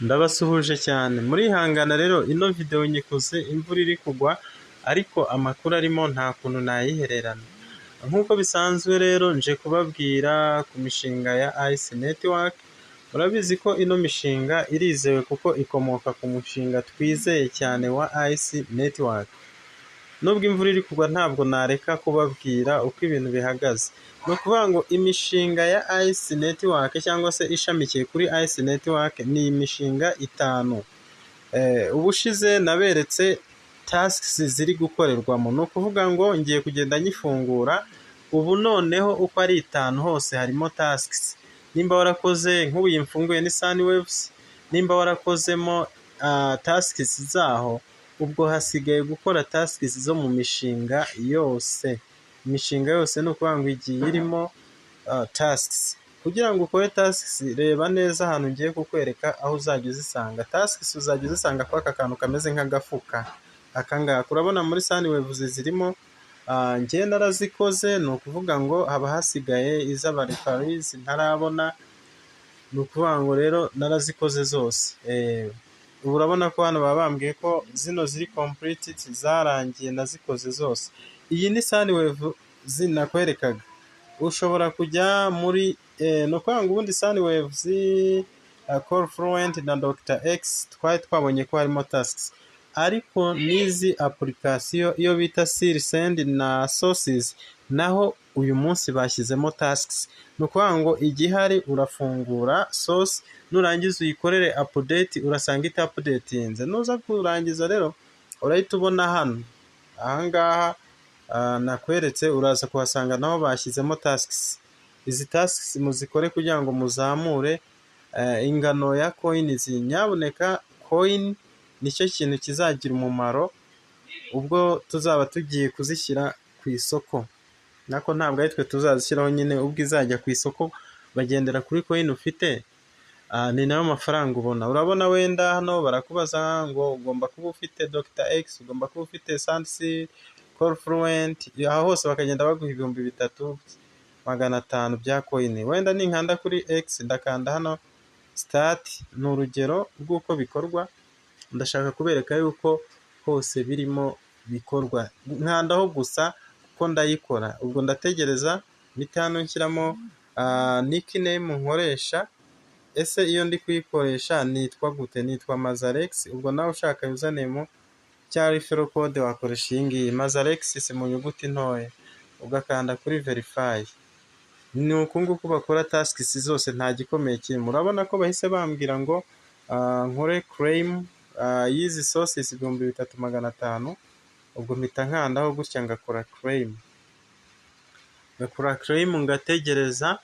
Ndabasuhuje cyane muri hangana rero ino video nyikoze imvura iri kugwa ariko amakuru arimo nta kuntu nayihererana nk'uko bisanzwe rero nje kubabwira ku mishinga ya ICE network. Murabizi ko ino mishinga irizewe kuko ikomoka ku mushinga twizeye cyane wa ICE network. Nubwo imvura iri kugwa ntabwo nareka kubabwira uko ibintu bihagaze. No kuvuga ngo imishinga ya ICE network cyangwa se ishamikiye kuri ICE network ni imishinga 5. Ubushize naberetse tasks ziri gukorerwamo, no kuvuga ngo ngiye kugenda nyifungura. Ubu noneho uko ari 5 hose harimo tasks. Nimba warakoze nk'ubu yimfunguye ni Sunwaves, nimba warakozemo tasks zaho, ubwo hasigaye gukora tasks zo mu mishinga yose. Imishinga yose no kuvuga ngo igiye irimo tasks. Kugira ngo ukore tasks, reba neza ahantu ngiye kukwereka aho uzajya uzisanga. Tasks uzajya uzisanga kwa kantu kameze nk'agafuka. Akangaka urabona muri Sunwaves zirimo ngiye narazikoze, no kuvuga ngo haba hasigaye iz'abarefaris ntarabona. No kuvuga ngo rero narazikoze zose. Ubu urabona ko hano babambwiye ko zino ziri completed zarangiye, nazikoze zose. Iyi ni Sunwave zinakwerekaga. Ushobora kujya muri no kuvuga ngo ubundi Sunwaves Call Fluent na Dr. X twabonye ko harimo tasks, ariko nizi application iyo bita Send na Sources naho uyu munsi bashyizemo tasks. No kuvuga ngo igihari urafungura source, nurangiza uyikorere update, urasanga ita updatinze. Nuza kurangiza rero urahita ubona hano ahangaha nakweretse, uraza kuhasanga naho bashyizemo tasks. Izi tasks muzikore kugira ngo muzamure ingano ya coins. Nyaboneka coin nicyo kintu kizagira umumaro ubwo tuzaba tugiye kuzishyira ku isoko. Nako ntabwo ari twe tuzazishyiraho nyine, ubwo izajya ku isoko bagendera kuri coin ufite. Ni nayo mafaranga ubona. Urabona wenda hano barakubaza ngo ugomba kuba ufite Dr. X, ugomba kuba ufite Sansi, Call Fluent, aho hose bakagenda baguha 3500 bya coin. Wenda ninkanda kuri X ndakanda hano start, ni urugero rw'uko bikorwa. Ndashaka kubereka yuko hose birimo bikorwa. Nkandaho gusa kuko ndayikora. Ubwo ndategereza bitano nshyiramo nickname nkoresha. Ese iyo ndi kuyikoresha nitwa gute? Nitwa Mazarex. Ubwo nawe ushaka username cyangwa referral code wakoresha iyi ngiyi Mazarex mu nyuguti ntoya, ugakanda kuri verify. Ni uku nguku bakora tasks zose, nta gikomeye kirimo. Urabona ko bahise bambwira ngo nkore claim y'izi sources 3500. Ubwo mpita nkandaho gutya ngakora claim. Ngategereza.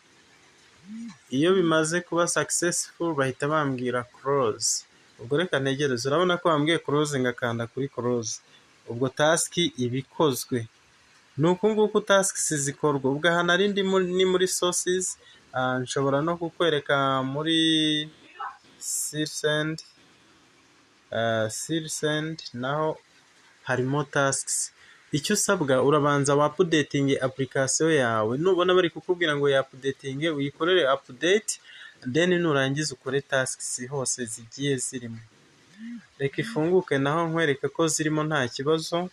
Iyo bimaze kuba successful bahita bambwira close. Ubwo reka ntegereze. Urabona ko bambwiye close, ngakanda kuri close. Ubwo task ibikozwe. Nuko nguko tasks zikorwa. Ubwo hana ari ni muri sources. Nshobora no kukwereka muri Send naho harimo tasks. Icyo usabwa urabanza wa updating application yawe. Nubona bari kukubwira ngo ya updating, uyikorere update, then nurangiza ukore tasks hose zigiye zirimo. Reka ifunguke naho nkwereka ko zirimo nta kibazo.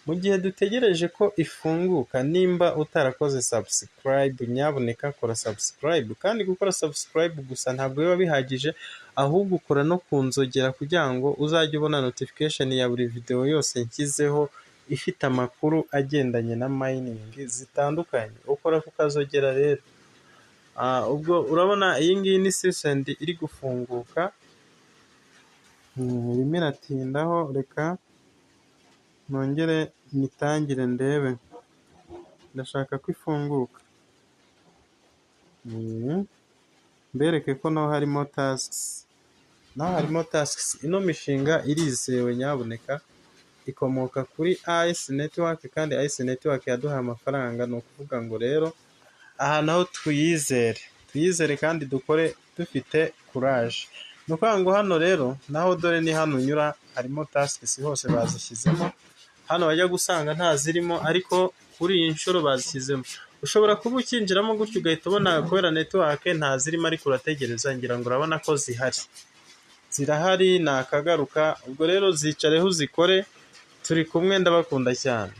Mu gihe dutegereje ko ifunguka, nimba utarakoze subscribe, nyaboneka kora subscribe. Kandi gukora subscribe gusa ntabwo biba bihagije, ahubwo ukora no kunzogera kugira ngo uzajye ubona notification ya buri video yose nshyizeho ifite amakuru agendanye na mining zitandukanye. Ukora kukazogera rero. Ubwo urabona iyi ngiyi ni Send iri gufunguka. Irimo iratindaho, reka nongere nitangire ndebe. Ndashaka ko ifunguka. Mbereke ko naho harimo tasks. Naho harimo tasks. Ino mishinga irizewe nyaboneka. Ikomoka kuri ICE network, kandi ICE network yaduhaye amafaranga. No kuvuga ngo rero aha naho tuyizere kandi dukore dufite courage. No kuvuga ngo hano rero naho dore ni hano unyura harimo tasks hose bazishyizemo. Hano wajya gusanga nta zirimo, ariko kuri iyi nshuro bazishyizemo. Ushobora kuba ukinjiramo gutyo ugahita ubona kubera network nta zirimo, ariko urategereza, ngira ngo urabona ko zihari. zirahari nakagaruka, ubwo rero zicareho uzikore, turi kumwe, ndabakunda cyane.